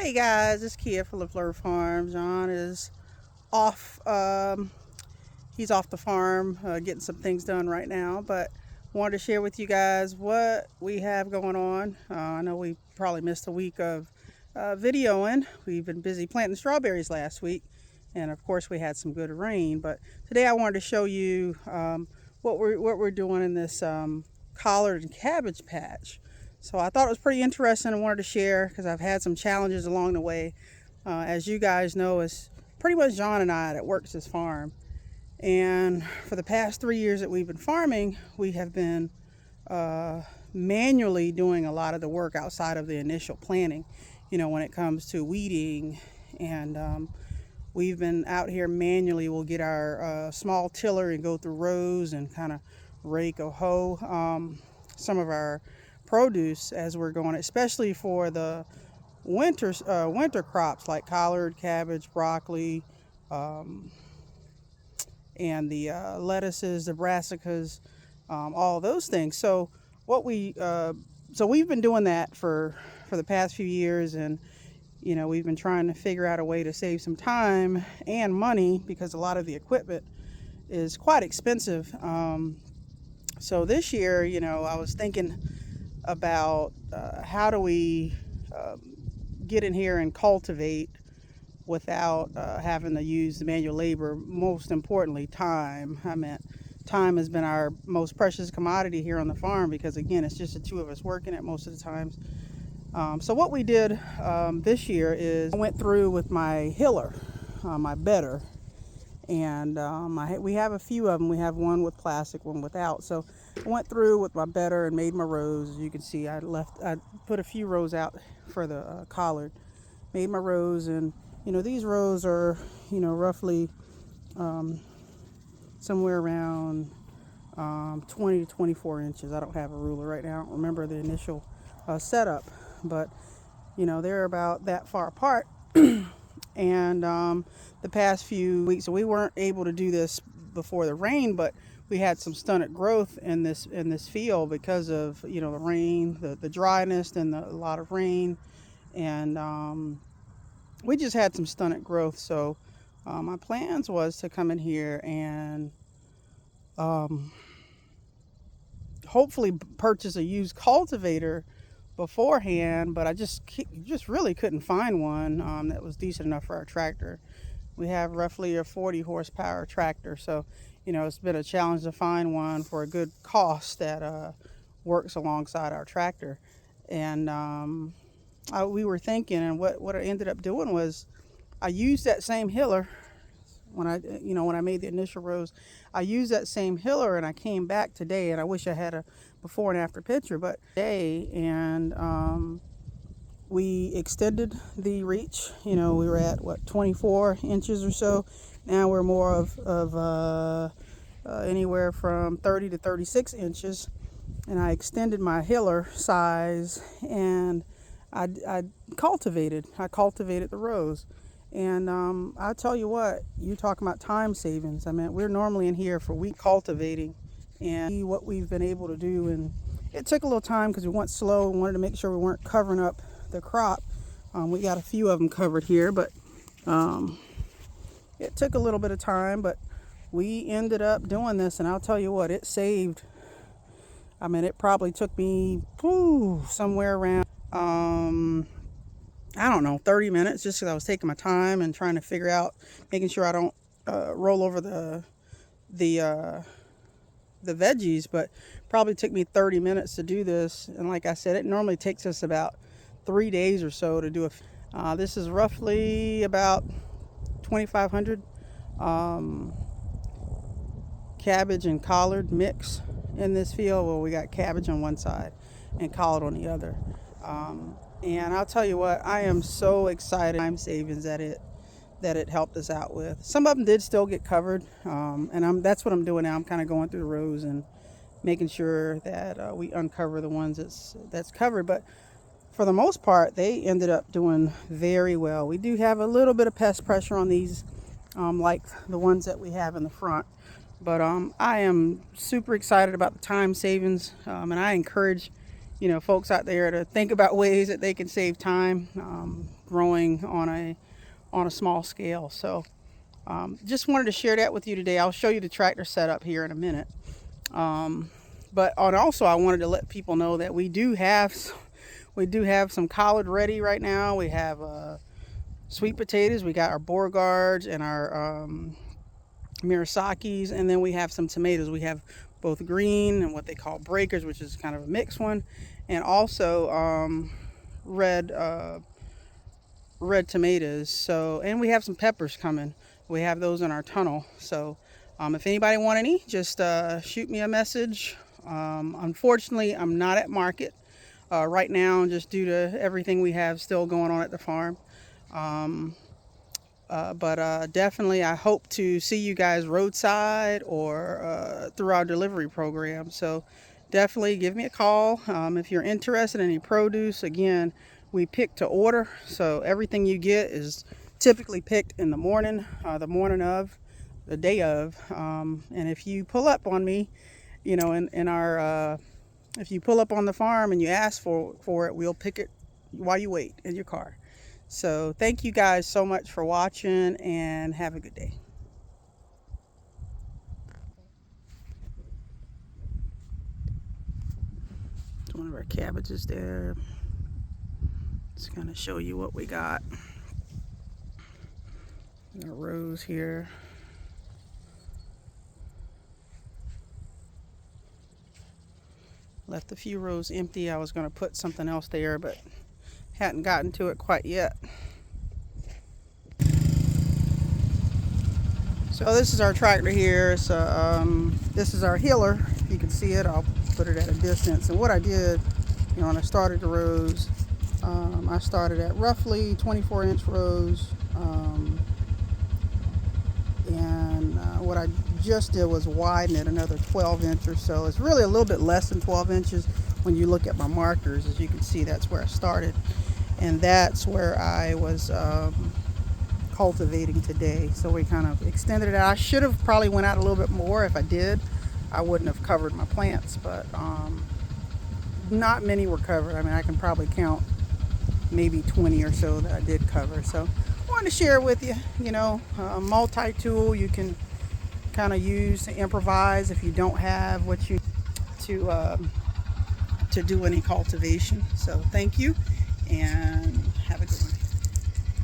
Hey guys, it's Kia for LaFleur Farm. John is off. He's off the farm getting some things done right now, but wanted to share with you guys what we have going on. I know we probably missed a week of videoing. We've been busy planting strawberries last week, and of course we had some good rain. But today I wanted to show you what we're doing in this collard and cabbage patch. So I thought it was pretty interesting. I wanted to share because I've had some challenges along the way. As you guys know, it's pretty much John and I that works this farm. And for the past 3 years that we've been farming, we have been manually doing a lot of the work outside of the initial planting, when it comes to weeding. And we've been out here manually. We'll get our small tiller and go through rows and kind of rake or hoe some of our produce as we're going, especially for the winter crops like collard, cabbage, broccoli, and the lettuces, the brassicas, all those things. So we've been doing that for the past few years, and we've been trying to figure out a way to save some time and money because a lot of the equipment is quite expensive. So this year, I was thinking about how do we get in here and cultivate without having to use the manual labor. Most importantly, time. Time has been our most precious commodity here on the farm because, again, it's just the two of us working it most of the times. So what we did this year is I went through with my hiller, my bedder, and we have a few of them. We have one with plastic, one without. So I went through with my bedder and made my rows. As you can see, I put a few rows out for the collard, made my rows, and these rows are roughly somewhere around 20 to 24 inches. I don't have a ruler right now. I don't remember the initial setup, but they're about that far apart. And the past few weeks, so we weren't able to do this before the rain, but we had some stunted growth in this field because of the rain, the dryness, and a lot of rain, and we just had some stunted growth. So my plans was to come in here and hopefully purchase a used cultivator beforehand, but I just really couldn't find one that was decent enough for our tractor. We have roughly a 40 horsepower tractor, so it's been a challenge to find one for a good cost that works alongside our tractor. And we were thinking, and what I ended up doing was I used that same hiller when I made the initial rows. I used that same hiller, and I came back today, and I wish I had a before and after picture, but today, and we extended the reach. We were at 24 inches or so. Now we're more of anywhere from 30 to 36 inches, and I extended my hiller size, and I cultivated the rows. And I'll tell you what, you talking about time savings. We're normally in here for week cultivating, and what we've been able to do. And it took a little time because we went slow and wanted to make sure we weren't covering up the crop. We got a few of them covered here, but it took a little bit of time, but we ended up doing this, and I'll tell you what, it saved. It probably took me somewhere around I don't know, 30 minutes, just because I was taking my time and trying to figure out, making sure I don't roll over the veggies. But probably took me 30 minutes to do this, and like I said, it normally takes us about 3 days or so to do this is roughly about 2,500 cabbage and collard mix in this field. Well, we got cabbage on one side and collard on the other. And I'll tell you what, I am so excited. Time savings that it helped us out with. Some of them did still get covered, and that's what I'm doing now. I'm kind of going through the rows and making sure that we uncover the ones that's covered. But for the most part, they ended up doing very well. We do have a little bit of pest pressure on these, like the ones that we have in the front. But I am super excited about the time savings, and I encourage folks out there to think about ways that they can save time growing on a small scale. So just wanted to share that with you today. I'll show you the tractor setup here in a minute. But also I wanted to let people know that we do have some collard ready right now. We have sweet potatoes. We got our Beauregards and our Murasakis, and then we have some tomatoes. We have both green and what they call breakers, which is kind of a mixed one, and also red tomatoes. So, and we have some peppers coming. We have those in our tunnel. So if anybody want any, just shoot me a message. Unfortunately, I'm not at market right now, just due to everything we have still going on at the farm. But definitely I hope to see you guys roadside or through our delivery program. So definitely give me a call if you're interested in any produce. Again, we pick to order, so everything you get is typically picked in the morning, the day of. And if you pull up on me, if you pull up on the farm and you ask for it, we'll pick it while you wait in your car. So thank you guys so much for watching, and have a good day. One of our cabbages there. Just gonna show you what we got. Got a rose here. Left a few rows empty. I was gonna put something else there, but hadn't gotten to it quite yet. So this is our tractor here. So this is our hiller. If you can see it, I'll put it at a distance. And what I did, when I started the rows, I started at roughly 24-inch rows. What I just did was widen it another 12 inch or so. It's really a little bit less than 12 inches when you look at my markers. As you can see, that's where I started, and that's where I was cultivating today. So we kind of extended it out. I should have probably went out a little bit more. If I did, I wouldn't have covered my plants, but not many were covered. I mean, I can probably count maybe 20 or so that I did cover. So I wanted to share with you, a multi-tool you can kind of use to improvise if you don't have what you to do any cultivation. So thank you, and